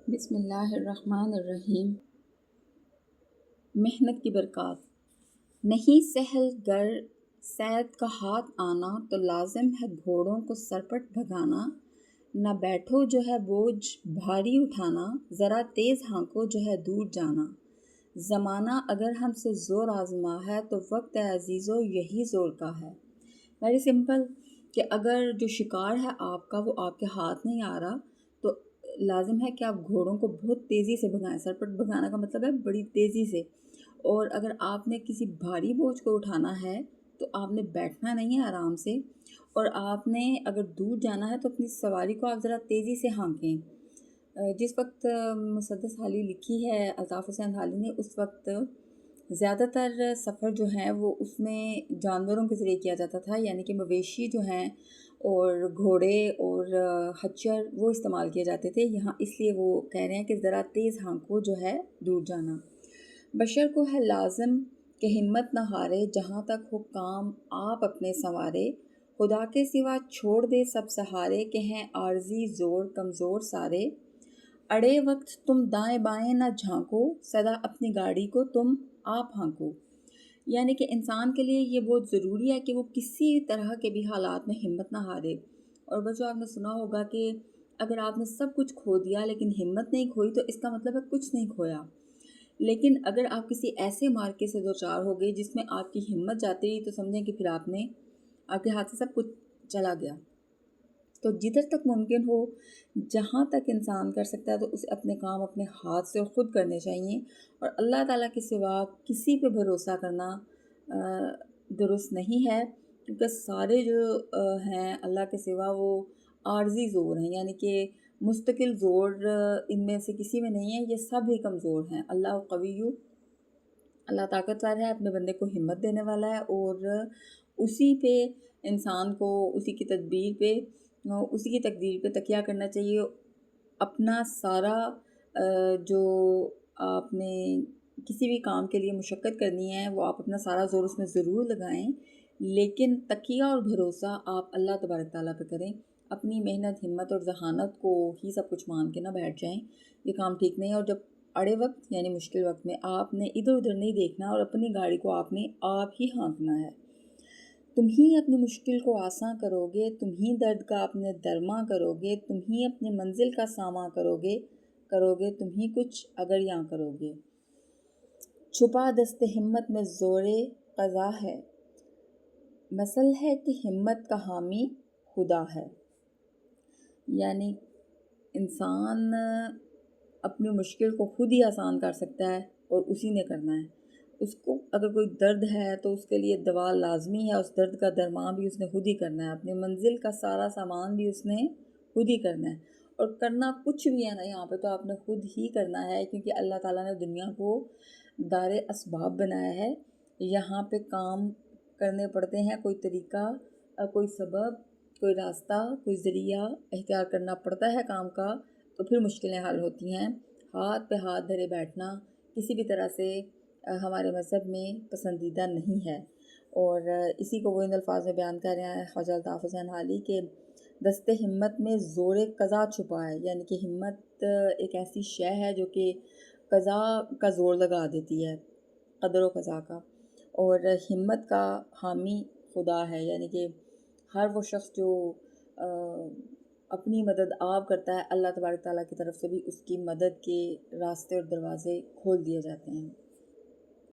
بسم اللہ الرحمن الرحیم۔ محنت کی برکات۔ نہیں سہل گر صید کا ہاتھ آنا، تو لازم ہے گھوڑوں کو سرپٹ بھگانا۔ نہ بیٹھو جو ہے بوجھ بھاری اٹھانا، ذرا تیز ہانکو جو ہے دور جانا۔ زمانہ اگر ہم سے زور آزما ہے، تو وقت عزیزو یہی زور کا ہے۔ ویری سمپل کہ اگر جو شکار ہے آپ کا وہ آپ کے ہاتھ نہیں آ رہا، تو لازم ہے کہ آپ گھوڑوں کو بہت تیزی سے بھگائیں۔ سرپٹ بھگانا کا مطلب ہے بڑی تیزی سے۔ اور اگر آپ نے کسی بھاری بوجھ کو اٹھانا ہے تو آپ نے بیٹھنا نہیں ہے آرام سے، اور آپ نے اگر دور جانا ہے تو اپنی سواری کو آپ ذرا تیزی سے ہانکیں۔ جس وقت مسدس حالی لکھی ہے الطاف حسین حالی نے، اس وقت زیادہ تر سفر جو ہیں وہ اس میں جانوروں کے ذریعے کیا جاتا تھا، یعنی کہ مویشی جو ہیں اور گھوڑے اور خچر وہ استعمال کیے جاتے تھے۔ یہاں اس لیے وہ کہہ رہے ہیں کہ ذرا تیز ہانکو جو ہے دور جانا۔ بشر کو ہے لازم کہ ہمت نہ ہارے، جہاں تک ہو کام آپ اپنے سنوارے۔ خدا کے سوا چھوڑ دے سب سہارے، کہ ہیں عارضی زور کمزور سارے۔ اڑے وقت تم دائیں بائیں نہ جھانکو، سدا اپنی گاڑی کو تم آپ ہانکو۔ یعنی کہ انسان کے لیے یہ بہت ضروری ہے کہ وہ کسی طرح کے بھی حالات میں ہمت نہ ہارے۔ اور بچوں، آپ نے سنا ہوگا کہ اگر آپ نے سب کچھ کھو دیا لیکن ہمت نہیں کھوئی، تو اس کا مطلب ہے کچھ نہیں کھویا۔ لیکن اگر آپ کسی ایسے مارکے سے دوچار ہو گئے جس میں آپ کی ہمت جاتی رہی، تو سمجھیں کہ پھر آپ کے ہاتھ سے سب کچھ چلا گیا۔ تو جدھر تک ممکن ہو، جہاں تک انسان کر سکتا ہے، تو اسے اپنے کام اپنے ہاتھ سے خود کرنے چاہیے، اور اللہ تعالیٰ کے سوا کسی پہ بھروسہ کرنا درست نہیں ہے، کیونکہ سارے جو ہیں اللہ کے سوا وہ عارضی زور ہیں، یعنی کہ مستقل زور ان میں سے کسی میں نہیں ہے، یہ سب ہی کمزور ہیں۔ اللہ قوی، اللہ طاقتور ہے، اپنے بندے کو ہمت دینے والا ہے، اور اسی پہ انسان کو اسی کی تقدیر پہ تکیہ کرنا چاہیے۔ اپنا سارا جو آپ نے کسی بھی کام کے لیے مشقت کرنی ہے، وہ آپ اپنا سارا زور اس میں ضرور لگائیں، لیکن تکیہ اور بھروسہ آپ اللہ تبارک تعالیٰ پہ کریں۔ اپنی محنت، ہمت اور ذہانت کو ہی سب کچھ مان کے نہ بیٹھ جائیں، یہ کام ٹھیک نہیں ہے۔ اور جب اڑے وقت یعنی مشکل وقت میں آپ نے ادھر ادھر نہیں دیکھنا، اور اپنی گاڑی کو آپ نے آپ ہی ہانکنا ہے۔ تم ہی اپنی مشکل کو آساں کرو گے، تم ہی درد کا اپنے درماں کرو گے، تم ہی اپنی منزل کا ساماں کرو گے تم ہی کچھ اگر یاں کرو گے۔ چھپا دست ہمت میں زور قضا ہے، مثل ہے کہ ہمت کا حامی خدا ہے۔ یعنی انسان اپنی مشکل کو خود ہی آسان کر سکتا ہے، اور اسی نے کرنا ہے۔ اس کو اگر کوئی درد ہے تو اس کے لیے دوا لازمی ہے، اس درد کا درمان بھی اس نے خود ہی کرنا ہے، اپنی منزل کا سارا سامان بھی اس نے خود ہی کرنا ہے۔ اور کرنا کچھ بھی ہے نا یہاں پہ، تو آپ نے خود ہی کرنا ہے، کیونکہ اللہ تعالیٰ نے دنیا کو دار اسباب بنایا ہے۔ یہاں پہ کام کرنے پڑتے ہیں، کوئی طریقہ، کوئی سبب، کوئی راستہ، کوئی ذریعہ اختیار کرنا پڑتا ہے کام کا، تو پھر مشکلیں حل ہوتی ہیں۔ ہاتھ پہ ہاتھ دھرے بیٹھنا کسی بھی طرح سے ہمارے مذہب میں پسندیدہ نہیں ہے، اور اسی کو وہ ان الفاظ میں بیان کر رہے ہیں خواجہ الطاف حسین حالی کے دست ہمت میں زور قضا چھپا ہے۔ یعنی کہ ہمت ایک ایسی شے ہے جو کہ قضا کا زور لگا دیتی ہے، قدر و قضا کا، اور ہمت کا حامی خدا ہے۔ یعنی کہ ہر وہ شخص جو اپنی مدد آپ کرتا ہے، اللہ تبارک تعالیٰ کی طرف سے بھی اس کی مدد کے راستے اور دروازے کھول دیے جاتے ہیں۔